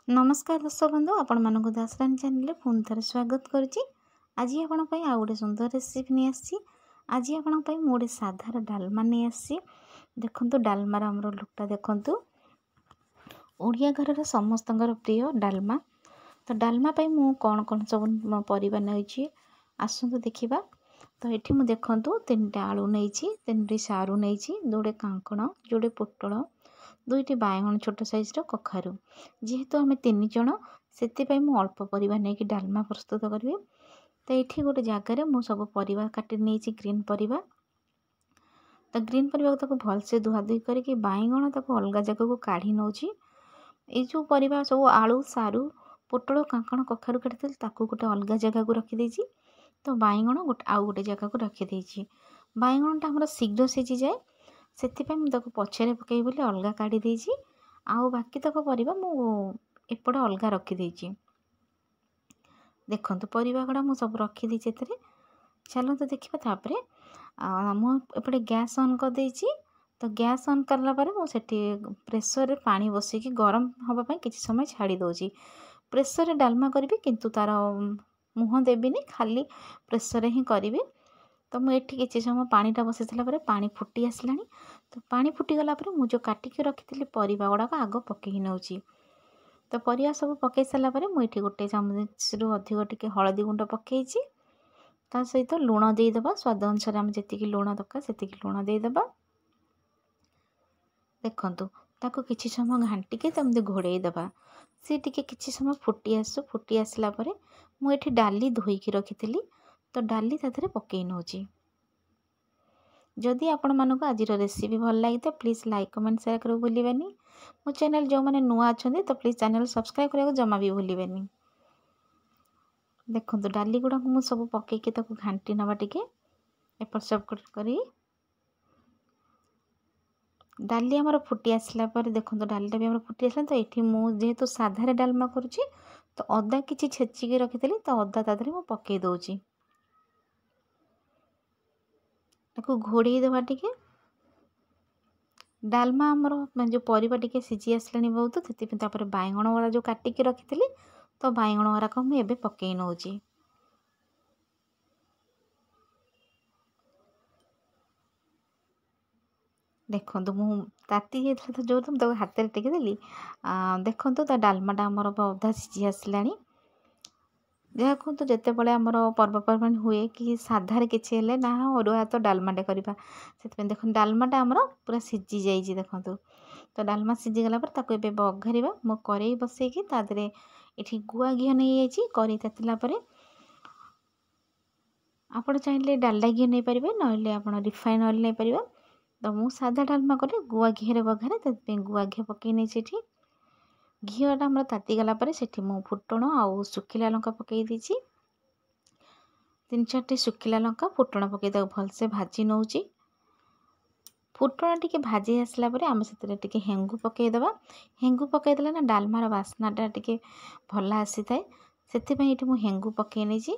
नमस्कार दर्शक बंधु आपण मानक दासरानी चैनल पुणी थे स्वागत करुच्ची। आज आपण आउ गोटे सुंदर रेसिपी नहीं आसी। आज आपण गोटे साधार डालमा नहीं आसी। देखु डालमार आमर लुकटा देखु ओडिया घर समस्त प्रिय डालमा। तो डालमा मु कौन कौन सब परिबा नहीं आसतु देखा। तो ये मुझे देखु 3टा आलू नहीं, 3टी सारू नहीं, जोड़े कांकण, जोड़े पोटल, 2टी बायगण छोट साइज कखारू। जेहेतु आम 3 जन से अल्प परिवा नहीं डालमा प्रस्तुत करी। तो ये गोटे जगार मु सब परिवा काटी नहीं ग्रीन परिवा। तो ग्रीन परिवा को भलसे धुआधुई करके बाईगण अलग जगह को काढ़ी नौची। ये जो परिवा सब आलू सारू पोटल कांकण कखारू काटी गोटे अलग जगह को रखीदे। तो बाईगण आउ गोटे जगह को रखीदे। बाईगणटा आमर शीघ्र सीझी जाए से पछरे पकई बोली अलग काढ़ी देछि। आउ बाकी तक परिवा मु एपटे अलग रखीदे। देखंतु परिवा गुड़ा मु सब रखीदे। चलते देखा। तापर मुझे गैस ऑन कर देछि। तो गैस ऑन करला पारे मु सेठी प्रेसर रे पानी बसिकी गरम हवा पई किछि समय छाड़ी दोछि। प्रेसर रे डालमा करिवि किंतु तार मुह देबिनी, खाली प्रेसर रे ही करिवि। तो मुझे किसी समय पानीटा बसई सारा पानी फुटी आसलानी। तो पानी फुटीगला मुझे काटिकी रखी परिवा गुड़ाक आग पकई नौची। तो परिवा सब पकई सारापर मुझे गोटे चामच रु अधिक टिके हलदी गुंड पकई ता सहित लुण देदेबा। स्वाद अनुसार आम जी लुण दरकार से लुण देदेबा। देखंतु ताको किछि समय घांटिके तमते घोड़े देबा। सी टिके किछि समय फुटी आसला परे मुझे डाली धोईकी रखी। तो डाली ताथे पकई नौची। जदि आपण मानक आज रेसिपी भल लगी तो प्लीज़ लाइक कमेंट शेयर करो भूलिबेनी। मो चैनल जो मैंने नुआ अच्छा तो प्लीज़ चैनल सब्सक्राइब करने को जमा भी भूलिबेनी। देखो डाली गुड़ा को सब पकईकी घांटी नवा टिके एपट सेपट करी। डाली आमर फुटी आसला पर देखो डालीटा भी आमर फुटी आसला। तो ये मुझे साधारे डालमा करुच्ची। तो अदा किछि छेचिकी रखी तो अदा तादरे मु पकई दौची। घोड़े देवा टिके डालमा आमर जो परिवा टिके सीझी आसलानी बहुत। से बाईगण वाला जो काटिकी रखी तो बाईगण वाराक मुझे पकई नौची। देखो मु ताती जाता जो तुम हाथ में टेकी देली। देखो तो डालमाटा आमर अधा सीझी आसलानी। जहाँ कहतु जिते बड़े आमर पर्वपर्वाणी हुए कि साधार किसी ना अरुआ तो डालमाटे करवा से देख डालमाटा आमर पूरा सीझी जाइए। देखो तो डालमा सीझीगला ताको एबे बघारिबा। मो करेई बसैकी तादरे ये गुआ घी नहीं जाइए। करेई तातिला आपण चाहिए डालडा घी नहीं पारे ना आप रिफाइन ऑयल नहीं पारे। तो मु सादा डालमा कले गुआ घी बघारे गुआ घी पकई नहीं। घीटा आमर तातीगला से मु फुटण आउ सुखिला लंका पकई देछि। 3-4टी सुखिला लंका फुटण पकई भलसे भाजी नौची। फुटण टिके भाजी आसला आम से हेंगु पकईदेवा। हेंगु पकईदेले ना डालमार बास्नाटा टिके भल आसी थाए। से मु हेंगु पकई नहीं।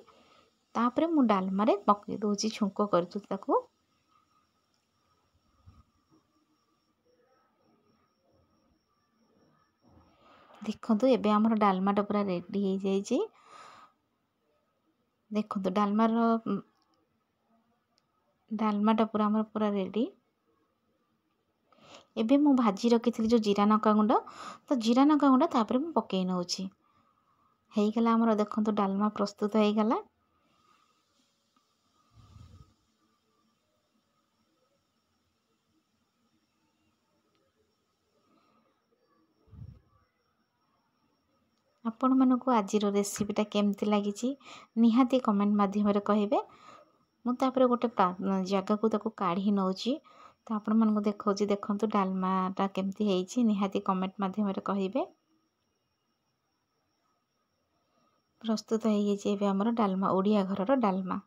तापर मु डालमारे पकई दौची छुंक कर। देखो एबे आमर डालमाटा पूरा रेडी हो जाइए। देखो डालमाटा पूरा आमर पूरा रेडी। एबे मु भाजी रखी जो जीरा लंका गुंड। तो जीरा लंका गुंड तापर मु पकई नौची। हेगला आमर देखो डालमा प्रस्तुत हो गला। आपण मानक आज रेसिपीटा केमती लगी निहाती कमेंट माध्यम कहे। मुझे गोटे जगह को काढ़ी नौची। तो आपण मानक देखा देखो डालमाटा केमती है निहाती कमेंट माध्यम कहे। प्रस्तुत हो आमर डालमा ओडिया घर डालमा।